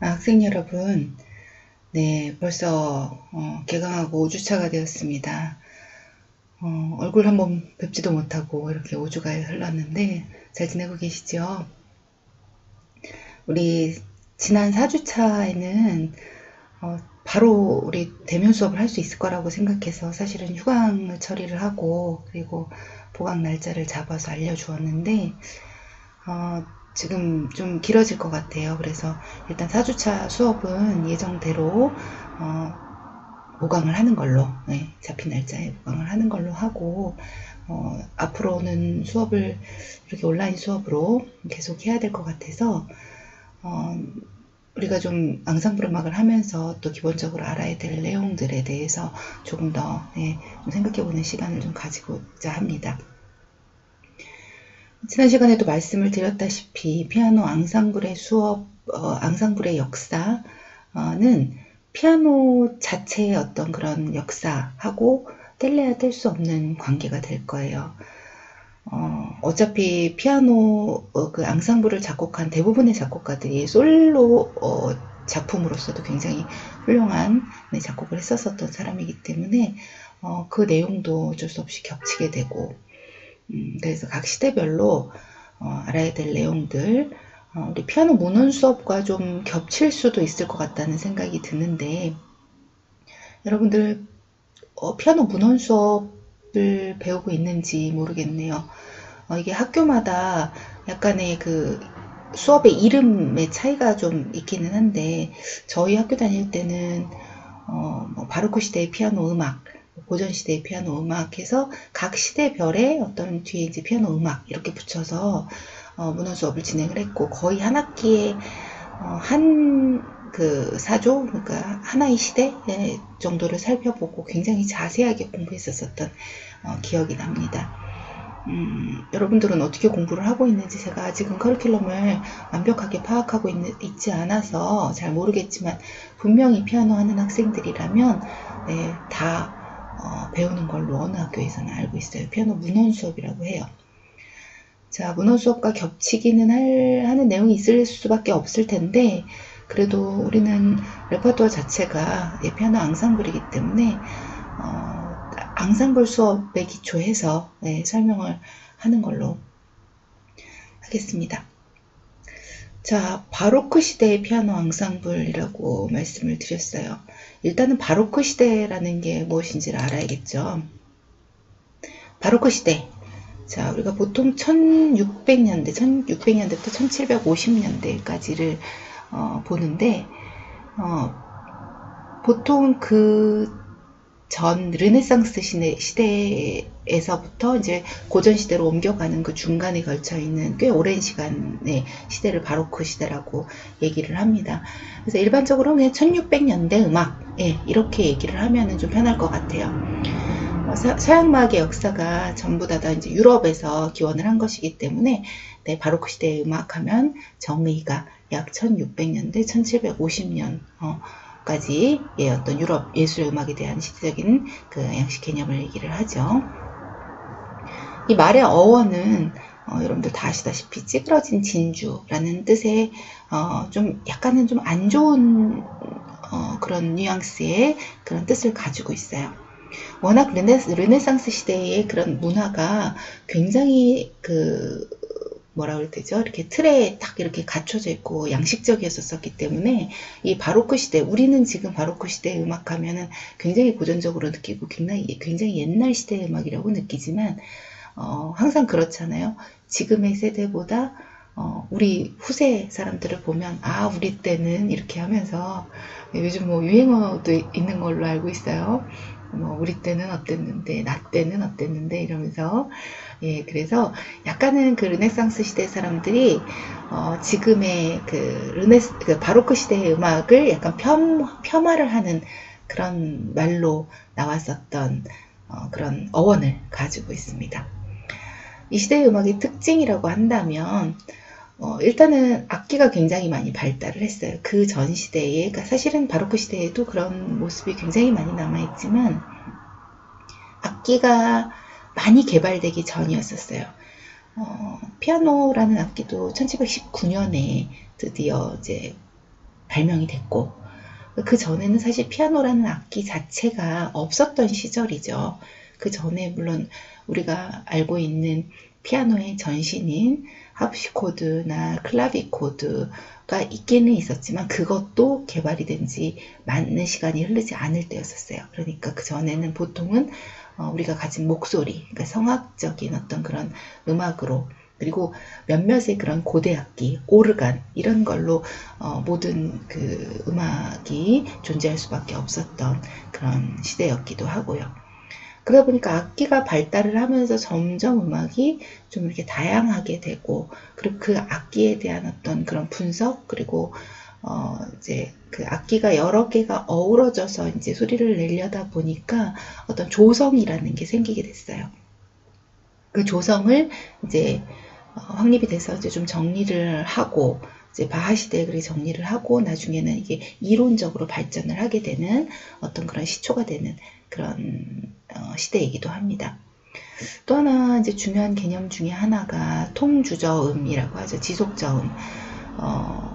학생 여러분, 네, 벌써 개강하고 5주차가 되었습니다. 얼굴 한번 뵙지도 못하고 이렇게 5주가 흘렀는데 잘 지내고 계시죠? 우리 지난 4주차에는 바로 우리 대면 수업을 할 수 있을 거라고 생각해서 사실은 휴강을 처리를 하고 그리고 보강 날짜를 잡아서 알려주었는데 지금 좀 길어질 것 같아요. 그래서 일단 4주차 수업은 예정대로 보강을 하는 걸로, 네, 잡힌 날짜에 보강을 하는 걸로 하고 앞으로는 수업을 이렇게 온라인 수업으로 계속 해야 될 것 같아서 우리가 좀 앙상블 음악을 하면서 또 기본적으로 알아야 될 내용들에 대해서 조금 더 좀 생각해보는 시간을 좀 가지고자 합니다. 지난 시간에도 말씀을 드렸다시피 피아노 앙상블의 수업, 앙상블의 역사는 피아노 자체의 어떤 그런 역사하고 뗄래야 뗄 수 없는 관계가 될 거예요. 어차피 피아노 그 앙상블을 작곡한 대부분의 작곡가들이 솔로 작품으로서도 굉장히 훌륭한 작곡을 했었던 사람이기 때문에 그 내용도 어쩔 수 없이 겹치게 되고 그래서 각 시대별로 알아야 될 내용들 우리 피아노 문헌 수업과 좀 겹칠 수도 있을 것 같다는 생각이 드는데 여러분들 피아노 문헌 수업을 배우고 있는지 모르겠네요. 이게 학교마다 약간의 그 수업의 이름의 차이가 좀 있기는 한데 저희 학교 다닐 때는 바로크 시대의 피아노 음악, 고전 시대의 피아노 음악 해서 각 시대별의 어떤 뒤에 이제 피아노 음악 이렇게 붙여서 문헌 수업을 진행을 했고 거의 한 학기에 한 그 사조 그러니까 하나의 시대 정도를 살펴보고 굉장히 자세하게 공부했었던 기억이 납니다. 여러분들은 어떻게 공부를 하고 있는지 제가 아직은 커리큘럼을 완벽하게 파악하고 있지 않아서 잘 모르겠지만 분명히 피아노 하는 학생들이라면 다 배우는 걸로 어느 학교에서는 알고 있어요. 피아노 문헌 수업이라고 해요. 자, 문헌 수업과 겹치기는 하는 내용이 있을 수밖에 없을 텐데 그래도 우리는 레퍼토어 자체가 피아노 앙상블이기 때문에 앙상블 수업에 기초해서 설명을 하는 걸로 하겠습니다. 자, 바로크 시대의 피아노 앙상블이라고 말씀을 드렸어요. 일단은 바로크 시대라는 게 무엇인지를 알아야겠죠. 바로크 시대. 자, 우리가 보통 1600년대부터 1750년대까지를 보는데 보통 그 전 르네상스 시대에서부터 이제 고전 시대로 옮겨가는 그 중간에 걸쳐 있는 꽤 오랜 시간의 시대를 바로크 시대라고 얘기를 합니다. 그래서 일반적으로 그냥 1600년대 음악 이렇게 얘기를 하면은 좀 편할 것 같아요. 서양 음악의 역사가 전부 다 이제 유럽에서 기원을 한 것이기 때문에 바로크 시대의 음악하면 정의가 약 1600년대 1750년 까지 어떤 유럽 예술 음악에 대한 시대적인 그 양식 개념을 얘기를 하죠. 이 말의 어원은 여러분들 다 아시다시피 찌그러진 진주라는 뜻의 좀 약간은 좀 안 좋은 그런 뉘앙스의 그런 뜻을 가지고 있어요. 워낙 르네상스 시대의 그런 문화가 굉장히 뭐라 그래야 되죠? 이렇게 틀에 딱 이렇게 갖춰져 있고 양식적이었었기 때문에 이 바로크 시대, 우리는 지금 바로크 시대 음악 하면은 굉장히 고전적으로 느끼고 굉장히 옛날 시대의 음악이라고 느끼지만 항상 그렇잖아요. 지금의 세대보다 우리 후세 사람들을 보면 우리 때는 이렇게 하면서 요즘 뭐 유행어도 있는 걸로 알고 있어요. 우리 때는 어땠는데, 나 때는 어땠는데 이러면서 그래서 약간은 그 르네상스 시대 사람들이 지금의 그 바로크 시대의 음악을 약간 폄하를 하는 그런 말로 나왔었던 그런 어원을 가지고 있습니다. 이 시대의 음악의 특징이라고 한다면 일단은 악기가 굉장히 많이 발달을 했어요. 그 전 시대에, 그러니까 사실은 바로크 시대에도 그런 모습이 굉장히 많이 남아있지만 악기가 많이 개발되기 전이었었어요. 피아노라는 악기도 1719년에 드디어 이제 발명이 됐고, 그 전에는 사실 피아노라는 악기 자체가 없었던 시절이죠. 그 전에 물론 우리가 알고 있는 피아노의 전신인 하프시코드나 클라비코드가 있기는 있었지만 그것도 개발이 된 지 많은 시간이 흐르지 않을 때였었어요. 그러니까 그 전에는 보통은 우리가 가진 목소리, 그러니까 성악적인 어떤 그런 음악으로, 그리고 몇몇의 그런 고대 악기, 오르간 이런 걸로 모든 그 음악이 존재할 수밖에 없었던 그런 시대였기도 하고요. 그러다 보니까 악기가 발달을 하면서 점점 음악이 좀 이렇게 다양하게 되고, 그리고 그 악기에 대한 어떤 그런 분석, 그리고 이제 그 악기가 여러 개가 어우러져서 이제 소리를 내려다 보니까 어떤 조성이라는 게 생기게 됐어요. 그 조성을 이제 확립이 돼서 이제 좀 정리를 하고, 이제 바하 시대에 그렇게 정리를 하고, 나중에는 이게 이론적으로 발전을 하게 되는 어떤 그런 시초가 되는 그런 시대이기도 합니다. 또 하나 이제 중요한 개념 중에 하나가 통주저음이라고 하죠. 지속저음.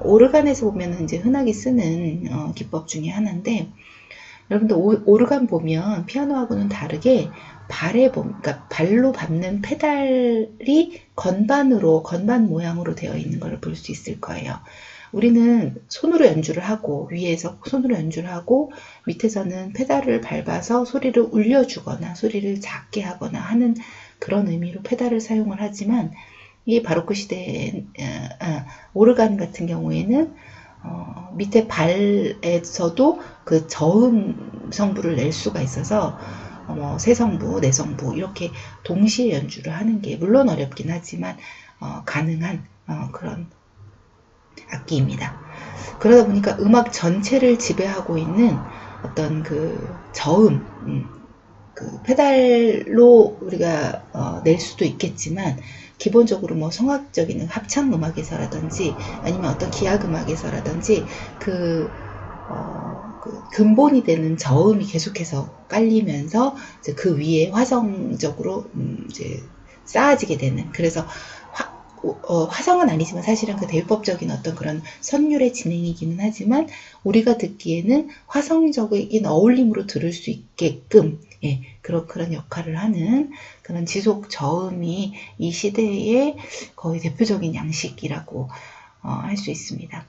오르간에서 보면 이제 흔하게 쓰는 기법 중에 하나인데, 여러분들 오르간 보면 피아노하고는 다르게 그러니까 발로 밟는 페달이 건반 모양으로 되어 있는 걸 볼 수 있을 거예요. 우리는 손으로 연주를 하고, 위에서 손으로 연주를 하고, 밑에서는 페달을 밟아서 소리를 울려주거나 소리를 작게 하거나 하는 그런 의미로 페달을 사용을 하지만, 이 바로크 시대 오르간 같은 경우에는 밑에 발에서도 그 저음 성부를 낼 수가 있어서 세성부, 내성부 이렇게 동시에 연주를 하는 게 물론 어렵긴 하지만 가능한 그런 악기입니다. 그러다 보니까 음악 전체를 지배하고 있는 어떤 그 저음, 그 페달로 우리가 낼 수도 있겠지만, 기본적으로 뭐 성악적인 합창 음악에서라든지 아니면 어떤 기악 음악에서라든지 그 근본이 되는 저음이 계속해서 깔리면서 이제 그 위에 화성적으로 이제 쌓아지게 되는, 그래서 화성은 아니지만 사실은 그 대유법적인 어떤 그런 선율의 진행이기는 하지만 우리가 듣기에는 화성적인 어울림으로 들을 수 있게끔 그런 역할을 하는 그런 지속 저음이 이 시대의 거의 대표적인 양식이라고 할 수 있습니다.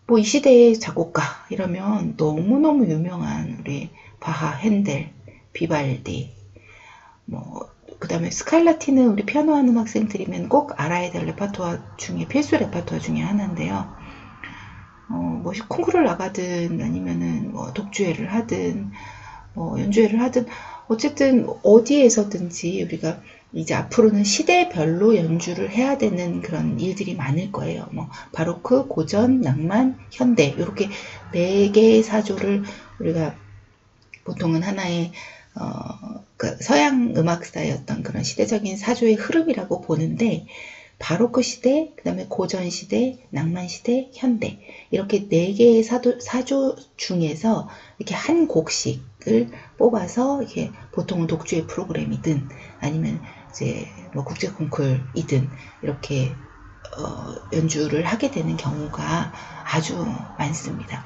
뭐 이 시대의 작곡가 이러면 너무너무 유명한 우리 바하, 핸델, 비발디, 그 다음에 스칼라티는 우리 피아노 하는 학생들이면 꼭 알아야 될 레파토아 중에, 필수 레파토아 중에 하나인데요. 뭐 콩쿠르를 나가든 아니면은 뭐 독주회를 하든 연주회를 하든 어쨌든 어디에서든지 우리가 이제 앞으로는 시대별로 연주를 해야 되는 그런 일들이 많을 거예요. 뭐 바로크, 고전, 낭만, 현대 이렇게 4개의 사조를 우리가 보통은 하나의 그 서양 음악사의 어떤 그런 시대적인 사조의 흐름이라고 보는데, 바로크 시대, 그 다음에 고전 시대, 낭만 시대, 현대 이렇게 4개의 사조 중에서 이렇게 한 곡씩을 뽑아서 이렇게 보통은 독주의 프로그램이든 아니면 이제 뭐 국제 콩쿨이든 이렇게 연주를 하게 되는 경우가 아주 많습니다.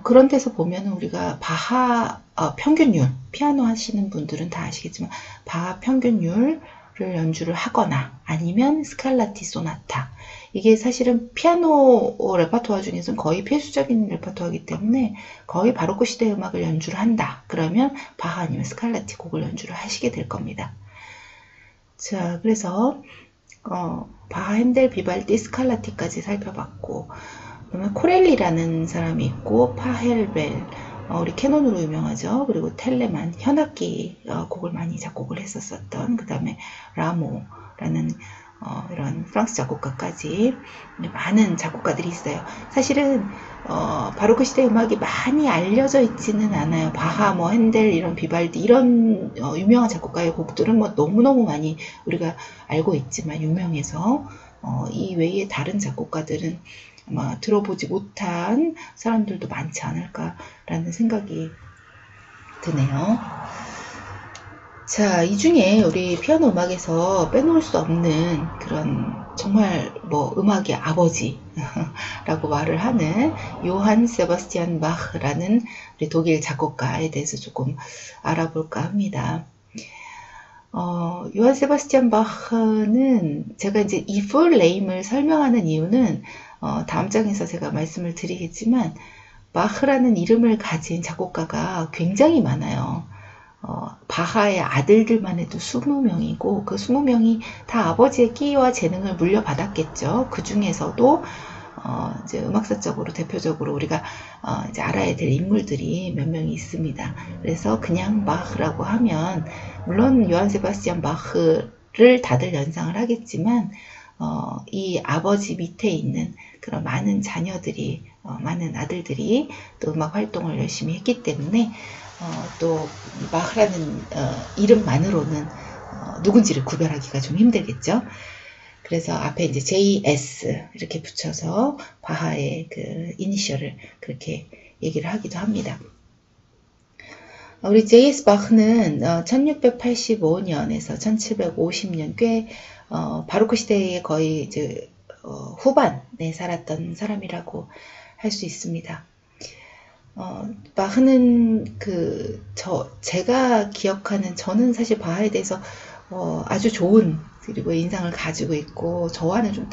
그런 데서 보면 우리가 바하 평균율, 피아노 하시는 분들은 다 아시겠지만 바하 평균율을 연주를 하거나 아니면 스칼라티 소나타, 이게 사실은 피아노 레파토아 중에서는 거의 필수적인 레파토아이기 때문에 거의 바로크 시대 음악을 연주를 한다 그러면 바하 아니면 스칼라티 곡을 연주를 하시게 될 겁니다. 자, 그래서 바하, 핸델, 비발디, 스칼라티까지 살펴봤고, 그러면 코렐리라는 사람이 있고, 파헬벨, 우리 캐논으로 유명하죠. 그리고 텔레만, 현악기 곡을 많이 작곡을 했었던, 그 다음에 라모라는 이런 프랑스 작곡가까지 많은 작곡가들이 있어요. 사실은 바로크 시대 음악이 많이 알려져 있지는 않아요. 바하, 뭐 핸델, 이런 비발디 이런 유명한 작곡가의 곡들은 뭐 너무너무 많이 우리가 알고 있지만 유명해서 이 외에 다른 작곡가들은 아마 들어보지 못한 사람들도 많지 않을까라는 생각이 드네요. 자, 이 중에 우리 피아노 음악에서 빼놓을 수 없는 그런 정말 뭐 음악의 아버지라고 말을 하는 요한 세바스티안 바흐라는 우리 독일 작곡가에 대해서 조금 알아볼까 합니다. 요한 세바스티안 바흐는 제가 이제 이 풀 네임을 설명하는 이유는 다음 장에서 제가 말씀을 드리겠지만 바흐라는 이름을 가진 작곡가가 굉장히 많아요. 바하의 아들들만 해도 20명이고 그 20명이 다 아버지의 끼와 재능을 물려받았겠죠. 그 중에서도 이제 음악사적으로 대표적으로 우리가 이제 알아야 될 인물들이 몇 명이 있습니다. 그래서 그냥 바흐라고 하면 물론 요한 세바스티안 바흐를 다들 연상을 하겠지만 이 아버지 밑에 있는 그런 많은 자녀들이 많은 아들들이 또 음악 활동을 열심히 했기 때문에 또 바흐라는 이름만으로는 누군지를 구별하기가 좀 힘들겠죠. 그래서 앞에 이제 JS 이렇게 붙여서 바하의 그 이니셜을 그렇게 얘기를 하기도 합니다. 우리 JS 바흐는 1685년에서 1750년 꽤 바로크 시대의 거의 이제 후반에 살았던 사람이라고 할 수 있습니다. 바흐는 제가 기억하는 저는 사실 바하에 대해서 아주 좋은 그리고 인상을 가지고 있고 저와는 좀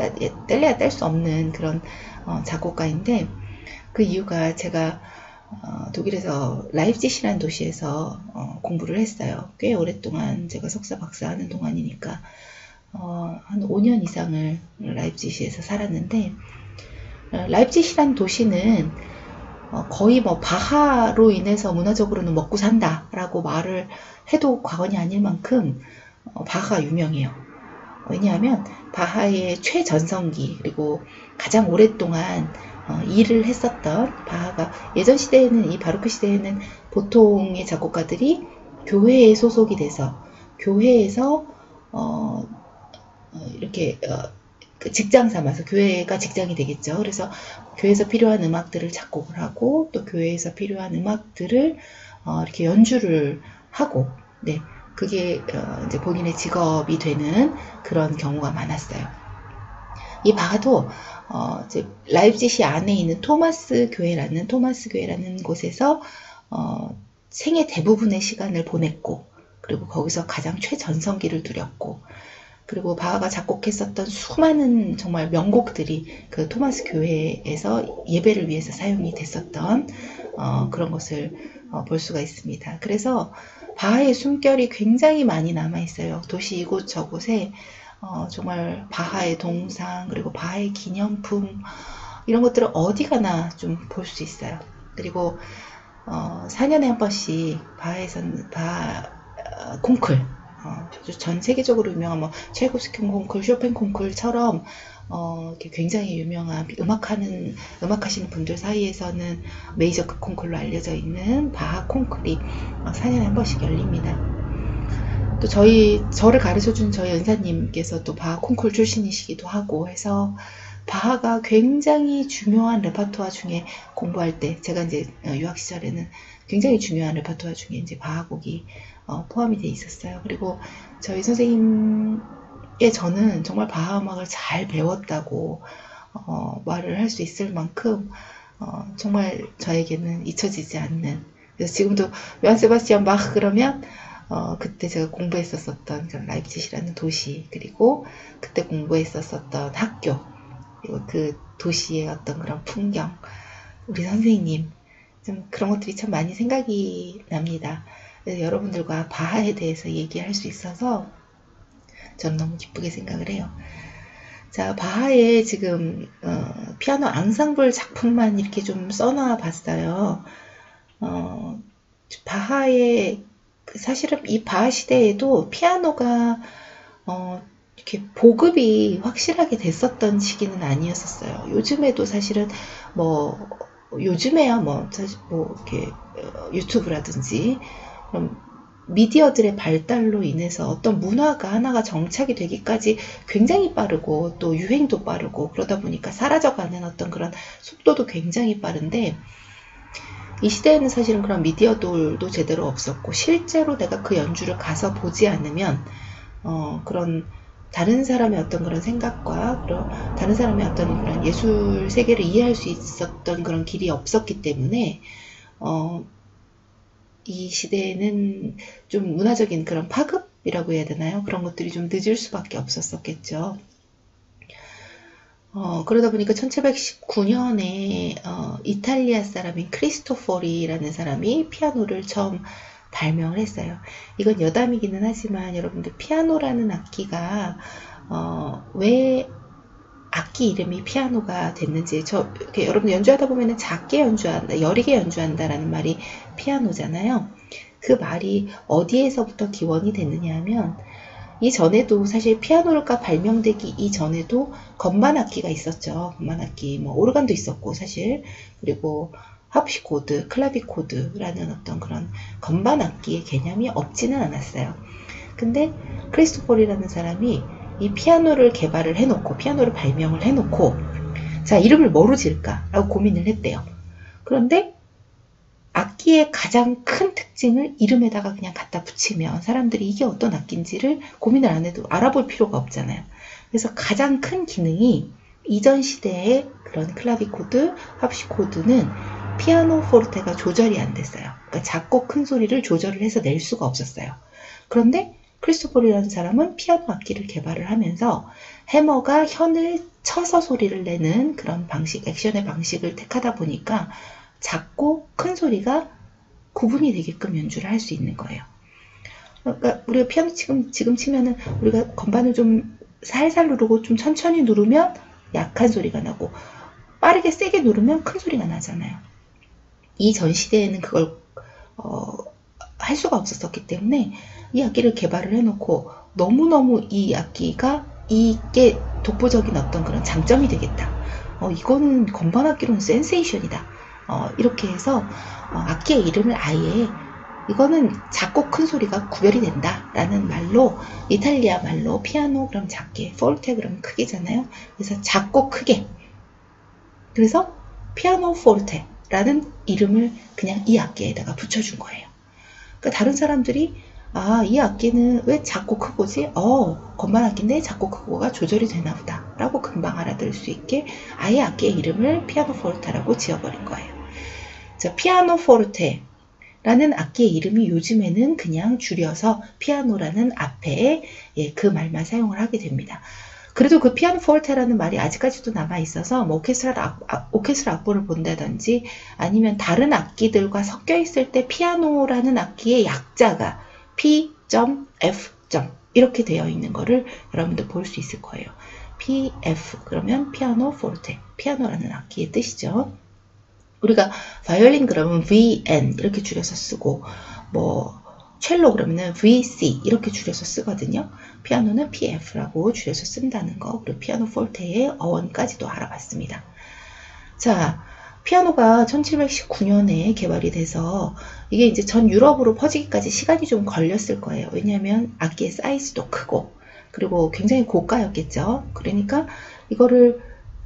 뗄래야 뗄 수 없는 그런 작곡가인데 그 이유가 제가 독일에서 라입지시라는 도시에서 공부를 했어요. 꽤 오랫동안 제가 석사 박사 하는 동안이니까 한 5년 이상을 라입지시에서 살았는데 라입지시라는 도시는 거의 뭐 바하로 인해서 문화적으로는 먹고 산다라고 말을 해도 과언이 아닐 만큼 바하가 유명해요. 왜냐하면 바하의 최전성기 그리고 가장 오랫동안 일을 했었던 바하가 예전 시대에는 이 바로크 시대에는 보통의 작곡가들이 교회에 소속이 돼서 교회에서 이렇게 직장 삼아서 교회가 직장이 되겠죠. 그래서 교회에서 필요한 음악들을 작곡을 하고 또 교회에서 필요한 음악들을 이렇게 연주를 하고 네 그게 이제 본인의 직업이 되는 그런 경우가 많았어요. 이 바하도 이제 라입지시 안에 있는 토마스 교회라는 곳에서 생애 대부분의 시간을 보냈고 그리고 거기서 가장 최전성기를 누렸고 그리고 바하가 작곡했었던 수많은 정말 명곡들이 그 토마스 교회에서 예배를 위해서 사용이 됐었던 그런 것을 볼 수가 있습니다. 그래서 바하의 숨결이 굉장히 많이 남아 있어요. 도시 이곳저곳에 정말 바하의 동상 그리고 바하의 기념품 이런 것들을 어디 가나 좀 볼 수 있어요. 그리고 4년에 한 번씩 바하에서는 바하 콩쿨 전 세계적으로 유명한 뭐 첼코스키 콩쿨, 쇼팽 콩쿨처럼 이렇게 굉장히 유명한 음악하시는 분들 사이에서는 메이저급 콩쿨로 알려져 있는 바하 콩쿨이 4년에 한 번씩 열립니다. 또 저를 가르쳐준 저희 은사님께서 또 바하 콩쿨 출신이시기도 하고 해서 바하가 굉장히 중요한 레퍼토아 중에 공부할 때 제가 이제 유학 시절에는 굉장히 중요한 레퍼토아 중에 이제 바하곡이 포함이 돼 있었어요. 그리고 저희 선생님께 저는 정말 바하 음악을 잘 배웠다고 말을 할 수 있을 만큼 정말 저에게는 잊혀지지 않는 그래서 지금도 요한 세바스티안 바흐 그러면 그때 제가 공부했었던 라입지시라는 도시 그리고 그때 공부했었던 학교 그리고 그 도시의 어떤 그런 풍경 우리 선생님 좀 그런 것들이 참 많이 생각이 납니다. 그래서 여러분들과 바하에 대해서 얘기할 수 있어서 저는 너무 기쁘게 생각을 해요. 자, 바하의 지금 피아노 앙상블 작품만 이렇게 좀 써놔 봤어요. 바하의 사실은 이 바하 시대에도 피아노가 이렇게 보급이 확실하게 됐었던 시기는 아니었었어요. 요즘에도 사실은 뭐 요즘에야 뭐 사실 뭐 이렇게 유튜브라든지 그럼 미디어들의 발달로 인해서 어떤 문화가 하나가 정착이 되기까지 굉장히 빠르고 또 유행도 빠르고 그러다 보니까 사라져가는 어떤 그런 속도도 굉장히 빠른데 이 시대에는 사실은 그런 미디어들도 제대로 없었고 실제로 내가 그 연주를 가서 보지 않으면 그런 다른 사람의 어떤 그런 생각과 그런 다른 사람의 어떤 그런 예술 세계를 이해할 수 있었던 그런 길이 없었기 때문에 이 시대에는 좀 문화적인 그런 파급이라고 해야 되나요? 그런 것들이 좀 늦을 수밖에 없었겠죠. 그러다 보니까 1719년에 이탈리아 사람인 크리스토포리라는 사람이 피아노를 처음 발명을 했어요. 이건 여담이기는 하지만 여러분들 피아노라는 악기가 왜 악기 이름이 피아노가 됐는지 이렇게 여러분 연주하다 보면 작게 연주한다, 여리게 연주한다라는 말이 피아노잖아요. 그 말이 어디에서부터 기원이 됐느냐 하면 이전에도 사실 피아노가 발명되기 이전에도 건반 악기가 있었죠. 건반 악기, 뭐 오르간도 있었고 사실 그리고 하프시코드, 클라비코드라는 어떤 그런 건반 악기의 개념이 없지는 않았어요. 근데 크리스토폴이라는 사람이 이 피아노를 개발을 해놓고 피아노를 발명을 해놓고 자 이름을 뭐로 지을까 라고 고민을 했대요. 그런데 악기의 가장 큰 특징을 이름에다가 그냥 갖다 붙이면 사람들이 이게 어떤 악기인지를 고민을 안 해도 알아볼 필요가 없잖아요. 그래서 가장 큰 기능이 이전 시대의 그런 클라비코드, 합시코드는 피아노 포르테가 조절이 안 됐어요. 그러니까 작고 큰 소리를 조절을 해서 낼 수가 없었어요. 그런데 크리스토폴이라는 사람은 피아노 악기를 개발을 하면서 해머가 현을 쳐서 소리를 내는 그런 방식, 액션의 방식을 택하다 보니까 작고 큰 소리가 구분이 되게끔 연주를 할 수 있는 거예요. 그러니까 우리가 피아노 지금 치면은 우리가 건반을 좀 살살 누르고 좀 천천히 누르면 약한 소리가 나고 빠르게 세게 누르면 큰 소리가 나잖아요. 이 전 시대에는 그걸 할 수가 없었기 때문에 이 악기를 개발을 해놓고 너무너무 이 악기가 이게 독보적인 어떤 그런 장점이 되겠다. 이거는 건반 악기로는 센세이션이다. 이렇게 해서 악기의 이름을 아예 이거는 작고 큰 소리가 구별이 된다 라는 말로 이탈리아 말로 피아노 그럼 작게, 포르테 그럼 크게잖아요. 그래서 작고 크게 그래서 피아노 포르테 라는 이름을 그냥 이 악기에다가 붙여준 거예요. 그러니까 다른 사람들이 이 악기는 왜 작고 크고지? 건반 악기인데 작고 크고가 조절이 되나 보다 라고 금방 알아들을 수 있게 아예 악기의 이름을 피아노 포르테라고 지어버린 거예요. 자, 피아노 포르테라는 악기의 이름이 요즘에는 그냥 줄여서 피아노라는 앞에 그 말만 사용을 하게 됩니다. 그래도 그 피아노 포르테라는 말이 아직까지도 남아있어서 뭐 오케스트라 악보를 본다든지 아니면 다른 악기들과 섞여 있을 때 피아노라는 악기의 약자가 P.F. 이렇게 되어 있는 거를 여러분들 볼 수 있을 거예요. PF 그러면 피아노 포르테, 피아노라는 악기의 뜻이죠. 우리가 바이올린 그러면 VN 이렇게 줄여서 쓰고 뭐 첼로 그러면은 VC 이렇게 줄여서 쓰거든요. 피아노는 PF라고 줄여서 쓴다는 거, 그리고 피아노 포르테의 어원까지도 알아봤습니다. 자, 피아노가 1719년에 개발이 돼서 이게 이제 전 유럽으로 퍼지기까지 시간이 좀 걸렸을 거예요. 왜냐하면 악기의 사이즈도 크고 그리고 굉장히 고가였겠죠. 그러니까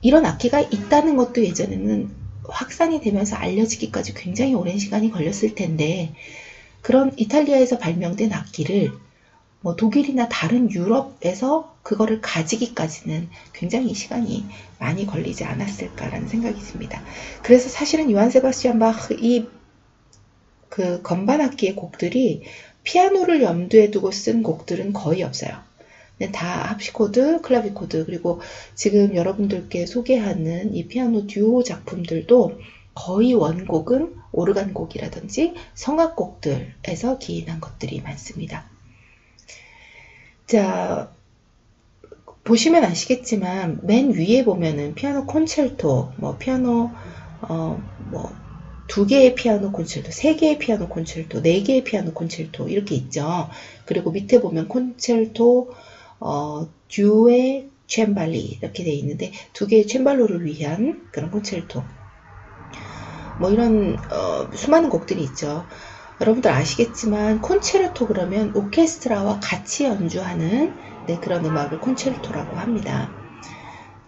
이런 악기가 있다는 것도 예전에는 확산이 되면서 알려지기까지 굉장히 오랜 시간이 걸렸을 텐데 그런 이탈리아에서 발명된 악기를 뭐 독일이나 다른 유럽에서 그거를 가지기까지는 굉장히 시간이 많이 걸리지 않았을까라는 생각이 듭니다. 그래서 사실은 요한 세바스찬 바흐 그 건반 악기의 곡들이 피아노를 염두에 두고 쓴 곡들은 거의 없어요. 다 합시코드, 클라비코드 그리고 지금 여러분들께 소개하는 이 피아노 듀오 작품들도 거의 원곡은 오르간곡이라든지 성악곡들에서 기인한 것들이 많습니다. 자, 보시면 아시겠지만 맨 위에 보면은 피아노 콘체르토, 피아노 2개의 피아노 콘체르토, 3개의 피아노 콘체르토, 4개의 피아노 콘체르토 이렇게 있죠. 그리고 밑에 보면 콘체르토, 듀에 챈발리 이렇게 돼 있는데 2개의 챈발로를 위한 그런 콘체르토. 이런 수많은 곡들이 있죠. 여러분들 아시겠지만 콘체르토 그러면 오케스트라와 같이 연주하는 그런 음악을 콘체르토라고 합니다.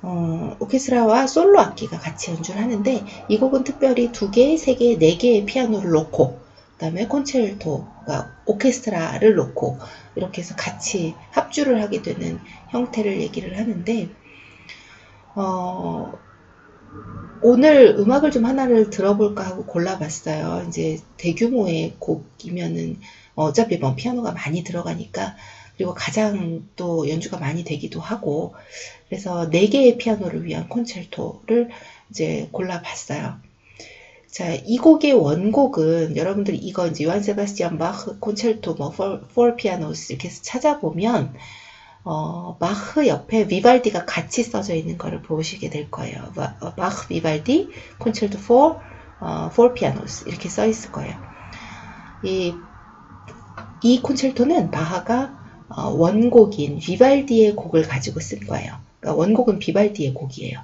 오케스트라와 솔로 악기가 같이 연주를 하는데 이 곡은 특별히 2개, 3개, 4개의 피아노를 놓고 그 다음에 콘체르토가 오케스트라를 놓고 이렇게 해서 같이 합주를 하게 되는 형태를 얘기를 하는데 오늘 음악을 좀 하나를 들어볼까 하고 골라봤어요. 이제 대규모의 곡이면은 어차피 뭐 피아노가 많이 들어가니까 그리고 가장 또 연주가 많이 되기도 하고 그래서 4개의 피아노를 위한 콘체르토를 이제 골라봤어요. 자, 이 곡의 원곡은 여러분들이 이거 이제 요한 세바스티안 바흐 콘체르토 뭐 for pianos 이렇게 해서 찾아보면 바흐 옆에 비발디가 같이 써져 있는 거를 보시게 될 거예요. 바흐 비발디 콘체르토 for pianos 이렇게 써 있을 거예요. 이 콘체르토는 바하가 원곡인 비발디의 곡을 가지고 쓴 거예요. 그러니까 원곡은 비발디의 곡이에요.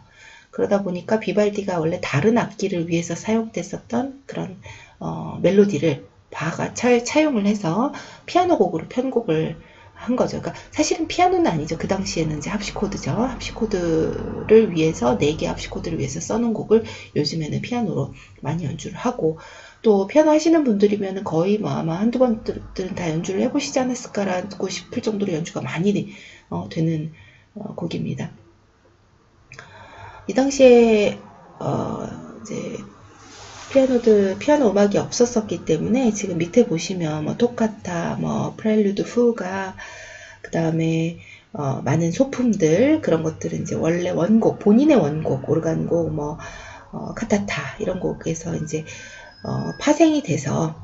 그러다 보니까 비발디가 원래 다른 악기를 위해서 사용됐었던 그런 멜로디를 바하가 차용을 해서 피아노 곡으로 편곡을 한 거죠. 그러니까 사실은 피아노는 아니죠. 그 당시에는 이제 합시코드죠. 합시코드를 위해서 4개 합시코드를 위해서 써놓은 곡을 요즘에는 피아노로 많이 연주를 하고 또 피아노 하시는 분들이면 거의 뭐 아마 한두 번들은 다 연주를 해보시지 않았을까라고 싶을 정도로 연주가 많이 되는 곡입니다. 이 당시에 이제 피아노 음악이 없었었기 때문에 지금 밑에 보시면 뭐 토카타, 뭐 프렐류드, 후가, 그 다음에 많은 소품들 그런 것들은 이제 원래 원곡, 본인의 원곡, 오르간곡, 뭐 카타타 이런 곡에서 이제 파생이 돼서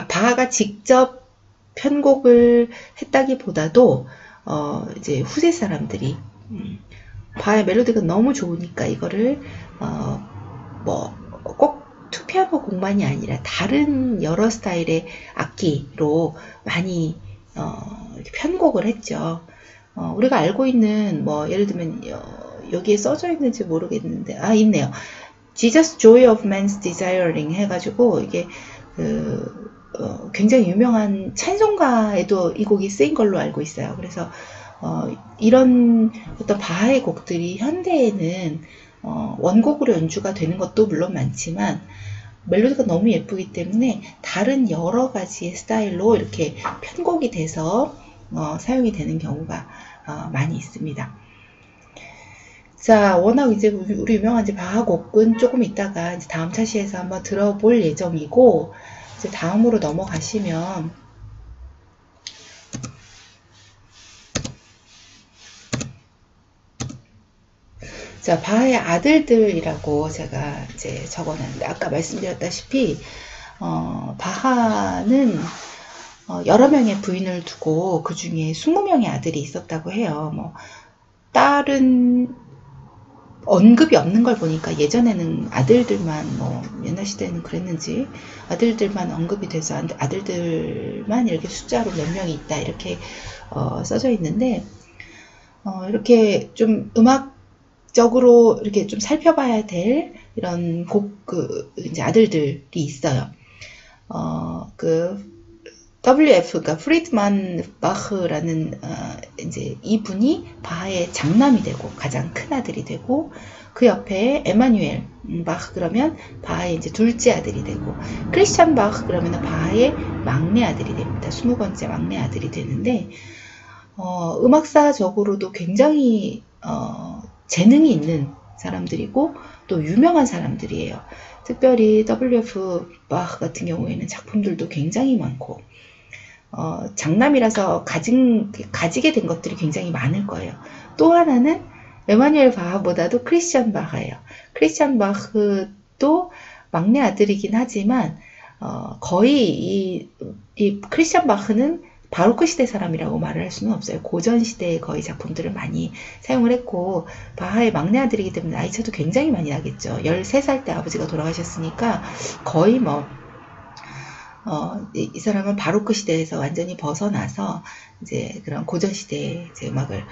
바하가 직접 편곡을 했다기보다도 이제 후세 사람들이 바하의 멜로디가 너무 좋으니까 이거를 뭐 꼭 투피아노 곡만이 아니라 다른 여러 스타일의 악기로 많이 이렇게 편곡을 했죠. 우리가 알고 있는 뭐 예를 들면 여기에 써져 있는지 모르겠는데 있네요. Jesus Joy of Man's Desiring 해가지고 이게 굉장히 유명한 찬송가에도 이 곡이 쓰인 걸로 알고 있어요. 그래서 이런 어떤 바하의 곡들이 현대에는 원곡으로 연주가 되는 것도 물론 많지만 멜로디가 너무 예쁘기 때문에 다른 여러 가지의 스타일로 이렇게 편곡이 돼서 사용이 되는 경우가 많이 있습니다. 자, 워낙 이제 우리 유명한 이제 바하 곡은 조금 있다가 이제 다음 차시에서 한번 들어볼 예정이고 이제 다음으로 넘어가시면 자, 바하의 아들들이라고 제가 이제 적어놨는데 아까 말씀드렸다시피 바하는 여러 명의 부인을 두고 그 중에 20명의 아들이 있었다고 해요. 뭐 딸은 언급이 없는 걸 보니까 예전에는 아들들만 뭐 옛날 시대에는 그랬는지 아들들만 언급이 돼서 아들들만 이렇게 숫자로 몇 명이 있다 이렇게 써져 있는데 이렇게 좀 음악적으로 이렇게 좀 살펴봐야 될 이런 이제 아들들이 있어요. WF가 프리드만 바흐라는 이제 이분이 바하의 장남이 되고 가장 큰 아들이 되고 그 옆에 에마뉴엘 바흐 그러면 바하의 이제 둘째 아들이 되고 크리스찬 바흐 그러면 바하의 막내 아들이 됩니다. 20번째 막내 아들이 되는데 음악사적으로도 굉장히 재능이 있는 사람들이고 또 유명한 사람들이에요. 특별히 WF 바흐 같은 경우에는 작품들도 굉장히 많고 장남이라서 가지게 된 것들이 굉장히 많을 거예요. 또 하나는 에마뉴엘 바하보다도 크리스찬 바하예요. 크리스찬 바흐도 막내 아들이긴 하지만 거의 이 크리스찬 바흐는 바로크 시대 사람이라고 말을 할 수는 없어요. 고전 시대의 거의 작품들을 많이 사용을 했고 바하의 막내 아들이기 때문에 나이 차도 굉장히 많이 나겠죠. 13살 때 아버지가 돌아가셨으니까 거의 뭐 이 사람은 바로크 시대에서 완전히 벗어나서 이제 그런 고전 시대의 이제 음악을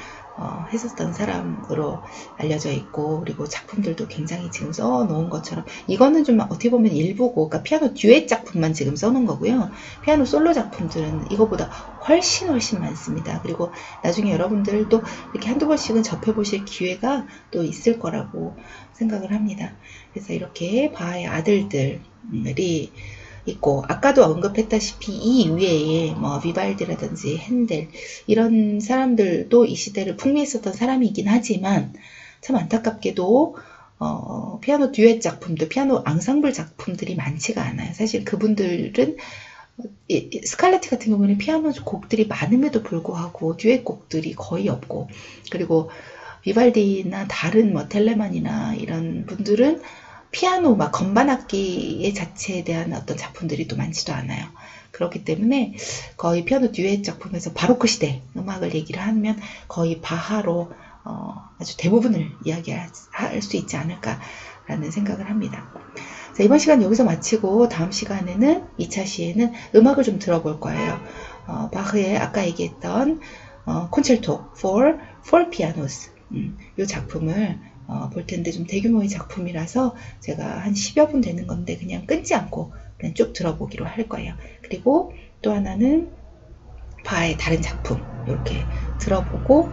했었던 사람으로 알려져 있고, 그리고 작품들도 굉장히 지금 써놓은 것처럼, 이거는 좀 어떻게 보면 일부고, 그러니까 피아노 듀엣 작품만 지금 써놓은 거고요. 피아노 솔로 작품들은 이거보다 훨씬 많습니다. 그리고 나중에 여러분들도 이렇게 한두 번씩은 접해보실 기회가 또 있을 거라고 생각을 합니다. 그래서 이렇게 바하의 아들들이 있고, 아까도 언급했다시피 이 이외에 뭐 비발디라든지 핸델 이런 사람들도 이 시대를 풍미했었던 사람이긴 하지만, 참 안타깝게도 피아노 듀엣 작품도, 피아노 앙상블 작품들이 많지가 않아요. 사실 그분들은 스칼라티 같은 경우는 피아노 곡들이 많음에도 불구하고 듀엣 곡들이 거의 없고, 그리고 비발디나 다른 뭐 텔레만이나 이런 분들은 피아노 막 건반 악기의 자체에 대한 어떤 작품들이 또 많지도 않아요. 그렇기 때문에 거의 피아노 듀엣 작품에서 바로크 시대 음악을 얘기를 하면 거의 바하로 아주 대부분을 이야기할 수 있지 않을까라는 생각을 합니다. 자, 이번 시간 여기서 마치고 다음 시간에는 2차 시에는 음악을 좀 들어볼 거예요. 바흐의 아까 얘기했던 콘체르토 for pianos, 이 작품을 볼 텐데, 좀 대규모의 작품이라서 제가 한 10여 분 되는 건데 그냥 끊지 않고 그냥 쭉 들어보기로 할 거예요. 그리고 또 하나는 바하의 다른 작품 이렇게 들어보고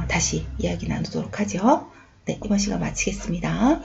다시 이야기 나누도록 하죠. 네, 이번 시간 마치겠습니다.